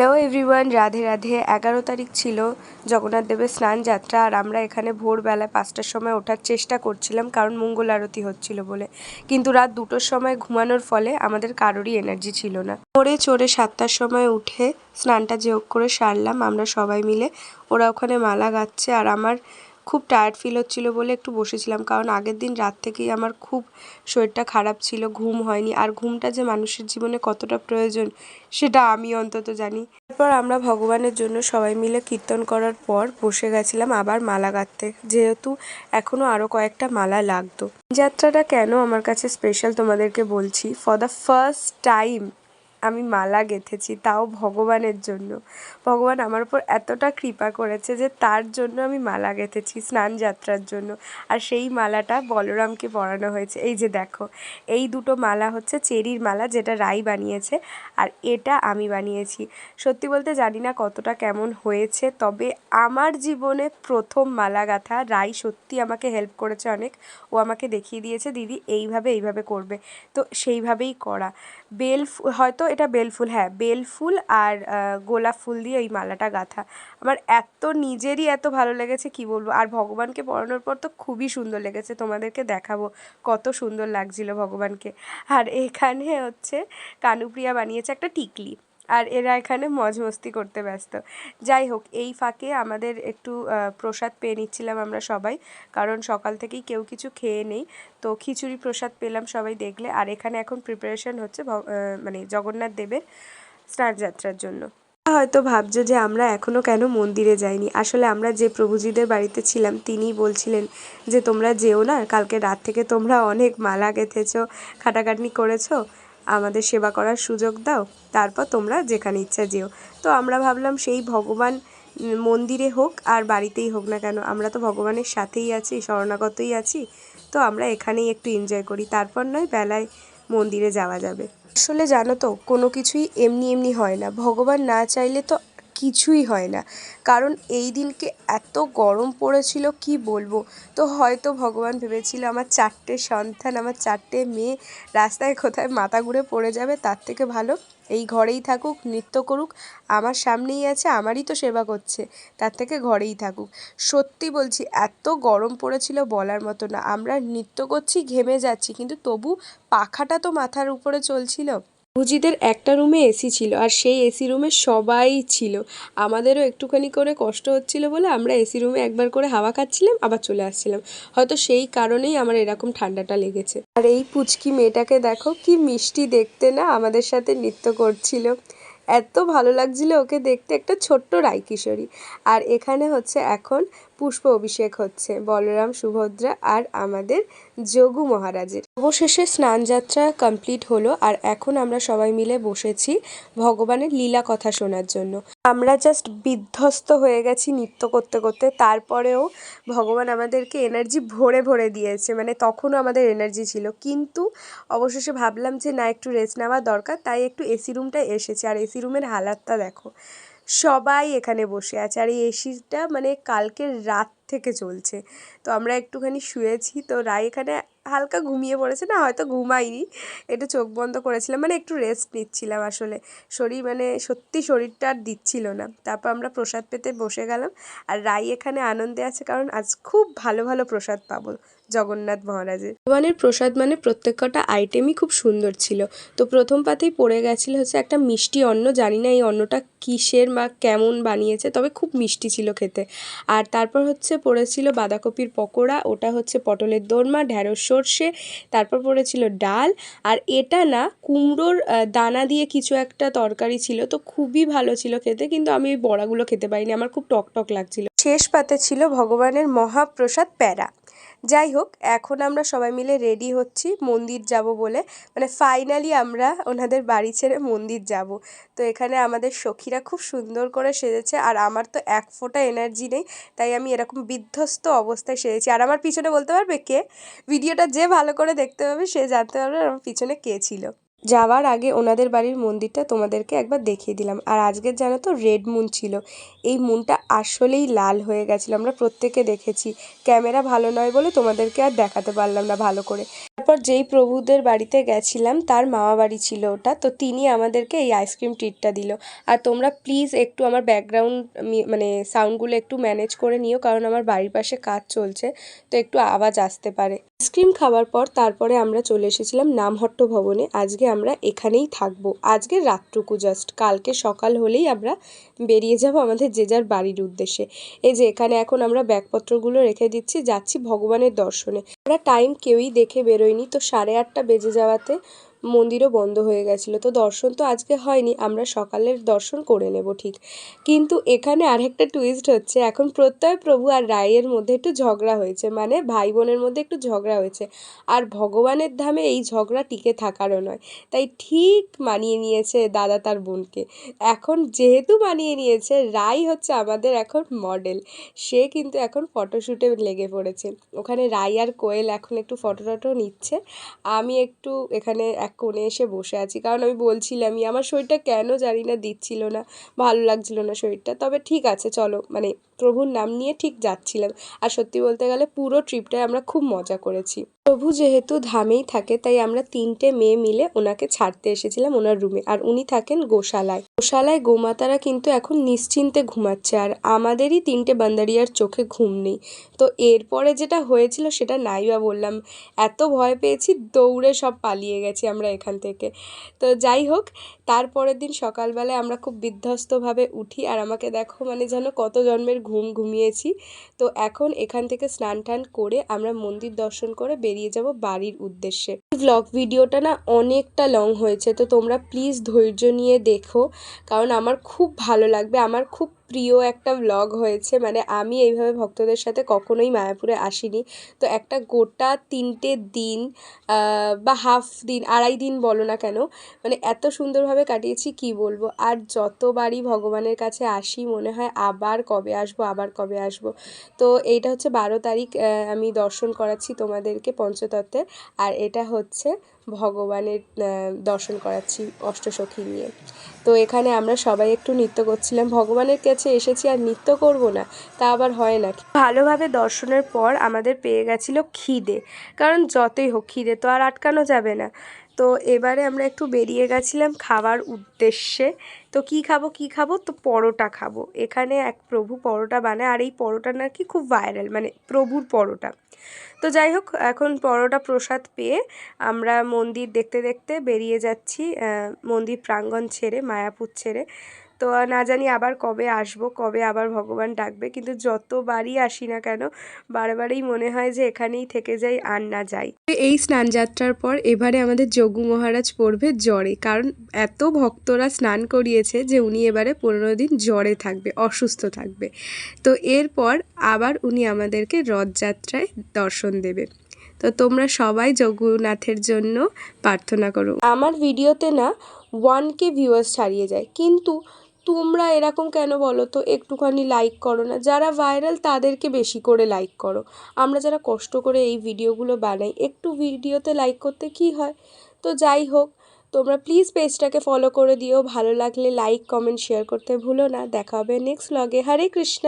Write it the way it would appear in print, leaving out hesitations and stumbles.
Hello everyone, Radhe Radhe. 11 তারিখ ছিল জগন্নাথ দেবের স্নান যাত্রা, আর আমরা এখানে ভোরবেলা 5টার সময় ওঠার চেষ্টা করছিলাম কারণ মঙ্গল আরতি হচ্ছিল বলে। কিন্তু রাত 2টোর সময় ঘুমানোর ফলে আমাদের কারোরই এনার্জি ছিল না। ভোরে চড়ে 7টার সময় উঠে স্নানটা যে হোক করে সারলাম আমরা সবাই মিলে। ওরা ওখানে মালা গাচ্ছে আর আমার খুব টায়ার্ড ফিল হচ্ছিল বলে একটু বসেছিলাম, কারণ আগের দিন রাত থেকেই আমার খুব শরীরটা খারাপ ছিল, ঘুম হয়নি। আর ঘুমটা যে মানুষের জীবনে কতটা প্রয়োজন সেটা আমি অন্তত জানি। তারপর আমরা ভগবানের জন্য সবাই মিলে কীর্তন করার পর বসে গেছিলাম আবার মালা গাঁথতে, যেহেতু এখনও আরও কয়েকটা মালা লাগতো। যাত্রাটা কেন আমার কাছে স্পেশাল তোমাদেরকে বলছি। ফর দ্য ফার্স্ট টাইম আমি মালা গেঁথেছি, তাও ভগবানের জন্য। ভগবান আমার উপর এতটা কৃপা করেছে যে তার জন্য আমি মালা গেঁথেছি স্নান যাত্রার জন্য। আর সেই মালাটা বলরামকে পরানো হয়েছে। এই যে দেখো, এই দুটো মালা হচ্ছে চেরির মালা, যেটা রাই বানিয়েছে, আর এটা আমি বানিয়েছি। সত্যি বলতে জানি না কতটা কেমন হয়েছে, তবে আমার জীবনে প্রথম মালা গাঁথা। রাই সত্যি আমাকে হেল্প করেছে অনেক। ও আমাকে দেখিয়ে দিয়েছে দিদি এইভাবে করবে, তো সেইভাবেই করা। হয়তো এটা বেলফুল, হ্যাঁ বেলফুল আর গোলাপ ফুল দিয়ে এই মালাটা গাঁথা। আমার এত নিজেরই এত ভালো লেগেছে কি বলবো। আর ভগবানকে পরানোর পর তো খুবই সুন্দর লেগেছে, তোমাদেরকে দেখাবো কত সুন্দর লাগছিল ভগবানকে। আর এখানে হচ্ছে কানুপ্রিয়া বানিয়েছে একটা টিকলি, আর এরা এখানে মজ মস্তি করতে ব্যস্ত। যাই হোক, এই ফাঁকে আমাদের একটু প্রসাদ পেয়ে নিচ্ছিলাম আমরা সবাই, কারণ সকাল থেকেই কেউ কিছু খেয়ে নেই। তো খিচুড়ি প্রসাদ পেলাম সবাই দেখলে। আর এখানে এখন প্রিপারেশন হচ্ছে মানে জগন্নাথ দেবের স্নান যাত্রার জন্য। হয়তো ভাবছো যে আমরা এখনও কেন মন্দিরে যাইনি। আসলে আমরা যে প্রভুজিদের বাড়িতে ছিলাম তিনিই বলছিলেন যে তোমরা যেও না, কালকে রাত থেকে তোমরা অনেক মালা গেঁথেছো, খাটাখাটনি করেছো, আমাদের সেবা করার সুযোগ দাও, তারপর তোমরা যেখানে ইচ্ছা যেও। তো আমরা ভাবলাম সেই ভগবান মন্দিরে হোক আর বাড়িতেই হোক না কেন, আমরা তো ভগবানের সাথেই আছি, শরণাগতই আছি, তো আমরা এখানেই একটু এনজয় করি, তারপর নয় বেলায় মন্দিরে যাওয়া যাবে। আসলে জানো তো, কোনো কিছুই এমনি এমনি হয় না, ভগবান না চাইলে তো কিছুই হয় না। কারণ এই দিনকে এত গরম পড়েছিল কি বলবো। তো হয়তো ভগবান ভেবেছিল আমার 4টে সন্তান, আমার 4টে মেয়ে রাস্তায় কোথায় মাথা ঘুরে পড়ে যাবে, তার থেকে ভালো এই ঘরেই থাকুক, নৃত্য করুক, আমার সামনেই আছে, আমারই তো সেবা করছে, তার থেকে ঘরেই থাকুক। সত্যি বলছি, এত গরম পড়েছিল বলার মতো না। আমরা নৃত্য করছি, ঘেমে যাচ্ছি, কিন্তু তবু পাখাটা তো মাথার উপরে চলছিল। ভুজিদের একটা রুমে এসি ছিল, আর সেই এসি রুমে সবাই ছিল। আমাদেরও একটুখানি করে কষ্ট হচ্ছিল বলে আমরা এসি রুমে একবার করে হাওয়া খাচ্ছিলাম, আবার চলে আসছিলাম। হয়তো সেই কারণেই আমার এরকম ঠান্ডাটা লেগেছে। আর এই পুচকি মেয়েটাকে দেখো, কি মিষ্টি দেখতে না, আমাদের সাথে নৃত্য করছিল। এত ভালো লাগছিল ওকে দেখতে, একটা ছোট্ট রাইকিশোরী। আর এখানে হচ্ছে এখন পুষ্প অভিষেক হচ্ছে বলরাম, সুভদ্রা আর আমাদের যোগু মহারাজের। অবশেষে স্নানযাত্রা কমপ্লিট হলো, আর এখন আমরা সবাই মিলে বসেছি ভগবানের লীলা কথা শোনার জন্য। আমরা জাস্ট বিধ্বস্ত হয়ে গেছি নৃত্য করতে করতে। তারপরেও ভগবান আমাদেরকে এনার্জি ভরে ভরে দিয়েছে, মানে তখনও আমাদের এনার্জি ছিল, কিন্তু অবশেষে ভাবলাম যে না, একটু রেস্ট নেওয়া দরকার, তাই একটু এসি রুমটায় এসেছি। আর এসি রুমের হালাতটা দেখো, সবাই এখানে বসে আছে, আর এই এসিটা মানে কালকের রাত থেকে চলছে। তো আমরা একটুখানি শুয়েছি, তো রাই এখানে হালকা ঘুমিয়ে পড়েছে, না হয়তো ঘুমাইনি, একটু চোখ বন্ধ করেছিলাম, মানে একটু রেস্ট নিচ্ছিলাম আসলে। শরীর মানে সত্যি শরীরটা আর দিচ্ছিল না। তারপর আমরা প্রসাদ পেতে বসে গেলাম, আর রাই এখানে আনন্দে আছে, কারণ আজ খুব ভালো ভালো প্রসাদ পাবো জগন্নাথ মহারাজের। ভগবানের প্রসাদ মানে প্রত্যেক কটা আইটেমই খুব সুন্দর ছিল। তো প্রথম পাতেই পড়ে গেছিলো হচ্ছে একটা মিষ্টি অন্ন, জানি না এই অন্নটা কিসের বা কেমন বানিয়েছে, তবে খুব মিষ্টি ছিল খেতে। আর তারপর হচ্ছে পড়েছিল বাঁধাকপির পকোড়া, ওটা হচ্ছে পটলের দোরমা, ঢ্যাঁড়স সর্ষে, তারপর পড়েছিল ডাল, আর এটা না কুমড়োর দানা দিয়ে কিছু একটা তরকারি ছিল, তো খুবই ভালো ছিল খেতে, কিন্তু আমি ওই বড়াগুলো খেতে পারিনি, আমার খুব টক টক লাগছিল। শেষ পাতে ছিল ভগবানের মহাপ্রসাদ প্যারা। যাই হোক, এখন আমরা সবাই মিলে রেডি হচ্ছি মন্দির যাব বলে, মানে ফাইনালি আমরা ওনাদের বাড়ি ছেড়ে মন্দির যাব। তো এখানে আমাদের সখীরা খুব সুন্দর করে সেজেছে, আর আমার তো এক ফোঁটা এনার্জি নেই, তাই আমি এরকম বিধ্বস্ত অবস্থায় সেজেছি। আর আমার পিছনে বলতে পারবে কে? ভিডিওটা যে ভালো করে দেখতে পাবে সে জানতে পারবে আমার পিছনে কে ছিল। যাওয়ার আগে ওনাদের বাড়ির মন্দিরটা তোমাদেরকে একবার দেখিয়ে দিলাম। আর আজকের জানো তো রেড মুন ছিল, এই মুনটা আসলেই লাল হয়ে গেছিলো, আমরা প্রত্যেকে দেখেছি। ক্যামেরা ভালো নয় বলে তোমাদেরকে আর দেখাতে পারলাম না ভালো করে। তারপর যেই প্রভুদের বাড়িতে গেছিলাম তার মামা বাড়ি ছিল ওটা, তো তিনি আমাদেরকে এই আইসক্রিম ট্রিটটা দিল। আর তোমরা প্লিজ একটু আমার ব্যাকগ্রাউন্ড মানে সাউন্ডগুলো একটু ম্যানেজ করে নিও, কারণ আমার বাড়ির পাশে কাজ চলছে, তো একটু আওয়াজ আসতে পারে। আইসক্রিম খাওয়ার পর তারপরে আমরা চলে এসেছিলাম নামহট্ট ভবনে। আজকে আমরা এখানেই থাকবো, আজকে রাতটুকু জাস্ট, কালকে সকাল হলেই আমরা বেরিয়ে যাব আমাদের যে যার বাড়ির উদ্দেশ্যে। এই যে এখানে এখন আমরা ব্যাগপত্রগুলো রেখে দিচ্ছি, যাচ্ছি ভগবানের দর্শনে। আমরা টাইম কেউই দেখে বেরোয়নি, তো 8:30 বেজে যাওয়াতে মন্দিরও বন্ধ হয়ে গেছিলো, তো দর্শন তো আজকে হয়নি, আমরা সকালের দর্শন করে নেব ঠিক। কিন্তু এখানে আরেকটা টুইস্ট হচ্ছে, এখন প্রত্যয় প্রভু আর রায়ের মধ্যে একটু ঝগড়া হয়েছে, মানে ভাই বোনের মধ্যে একটু ঝগড়া হয়েছে। আর ভগবানের ধামে এই ঝগড়া টিকে থাকারও নয়, তাই ঠিক মানিয়ে নিয়েছে দাদা তার বোনকে। এখন যেহেতু মানিয়ে নিয়েছে, রাই হচ্ছে আমাদের এখন মডেল, সে কিন্তু এখন ফটোশ্যুটে লেগে পড়েছে। ওখানে রাই আর কোয়েল এখন একটু ফটো টটো নিচ্ছে, আমি একটু এখানে এক কোণে এসে বসে আছি, কারণ আমি বলছিলামই আমার শরীরটা কেন জানি না দিচ্ছিল না, ভালো লাগছিল না শরীরটা। তবে ঠিক আছে চলো, মানে প্রভুর নাম নিয়ে ঠিক যাচ্ছিলাম। আর সত্যি বলতে গেলে পুরো ট্রিপটায় আমরা খুব মজা করেছি। প্রভু যেহেতু ধামেই থাকে, তাই আমরা 3টে মেয়ে মিলে ওনাকে ছাড়তে এসেছিলাম ওনার রুমে। আর উনি থাকেন গোশালায়। গোশালায় গোমাতারা কিন্তু এখন নিশ্চিন্তে ঘুমাচ্ছে, আর আমাদেরই 3টে বান্দারিয়ার চোখে ঘুম নেই। তো এরপরে যেটা হয়েছিল সেটা নাই বা বললাম, এত ভয় পেয়েছি, দৌড়ে সব পালিয়ে গেছি আমরা এখান থেকে। তো যাই হোক, তারপরের দিন সকালবেলায় আমরা খুব বিধ্বস্তভাবে উঠি, আর আমাকে দেখো মানে যেন কত জন্মের ঘুম ঘুমিয়েছি। তো এখন এখান থেকে স্নান টান করে আমরা মন্দির দর্শন করে বেরিয়ে যাব বাড়ির উদ্দেশ্যে। ব্লগ ভিডিওটা না অনেকটা লং হয়েছে, তো তোমরা প্লিজ ধৈর্য নিয়ে দেখো, কারণ আমার খুব ভালো লাগবে। আমার খুব প্রিয় একটা ব্লগ হয়েছে, মানে আমি এইভাবে ভক্তদের সাথে কখনোই মায়াপুরে আসিনি। তো একটা গোটা 3টে দিন বা হাফ দিন, 2.5 দিন বলো না কেন, মানে এত সুন্দরভাবে কাটিয়েছি কি বলবো। আর যতবারই ভগবানের কাছে আসি মনে হয় আবার কবে আসবো, আবার কবে আসবো। তো এইটা হচ্ছে 12 তারিখ, আমি দর্শন করাচ্ছি তোমাদেরকে পঞ্চতত্ত্বের, আর এটা হচ্ছে ভগবানের দর্শন করাচ্ছি অষ্টসখী নিয়ে। তো এখানে আমরা সবাই একটু নৃত্য করছিলাম, ভগবানের কাছে এসেছি আর নৃত্য করব না, তা আবার হয় না। ভালোভাবে দর্শনের পর আমাদের পেয়ে গেছিলো খিদে, কারণ যতই হোক খিদে তো আর আটকানো যাবে না। তো এবারে আমরা একটু বেরিয়ে গেছিলাম খাওয়ার উদ্দেশ্যে। তো কী খাবো, তো পরোটা খাবো। এখানে এক প্রভু পরোটা বানায়, আর এই পরোটা নাকি খুব ভাইরাল, মানে প্রভুর পরোটা। তো যাই হোক, এখন পরোটা প্রসাদ পেয়ে আমরা মন্দির দেখতে দেখতে বেরিয়ে যাচ্ছি মন্দির প্রাঙ্গণ ছেড়ে, মায়াপুর ছেড়ে। তো না জানি আবার কবে আসবো, কবে আবার ভগবান ডাকবে, কিন্তু যতবারই আসি না কেন বারবারই মনে হয় যে এখানেই থেকে যাই আর না যাই। এই স্নান যাত্রার পর এবারে আমাদের যোগু মহারাজ পড়বে জ্বরে, কারণ এত ভক্তরা স্নান করিয়েছে যে উনি এবারে 15 দিন জ্বরে থাকবে, অসুস্থ থাকবে। তো এরপর আবার উনি আমাদেরকে রথযাত্রায় দর্শন দেবে। তো তোমরা সবাই জগন্নাথের জন্য প্রার্থনা করো। আমার ভিডিওতে না 1K ভিউয়ার্স ছাড়িয়ে যায়, কিন্তু তোমরা এরকম কেন বলো তো? একটুখানি লাইক করো না, যারা ভাইরাল তাদেরকে বেশি করে লাইক করো। আমরা যারা কষ্ট করে এই ভিডিওগুলো বানাই, একটু ভিডিওতে লাইক করতে কি হয়? তো যাই হোক, তোমরা প্লিজ পেজটাকে ফলো করে দিও, ভালো লাগলে লাইক কমেন্ট শেয়ার করতে ভুলো না। দেখা হবে নেক্সট ব্লগে। হরে কৃষ্ণা।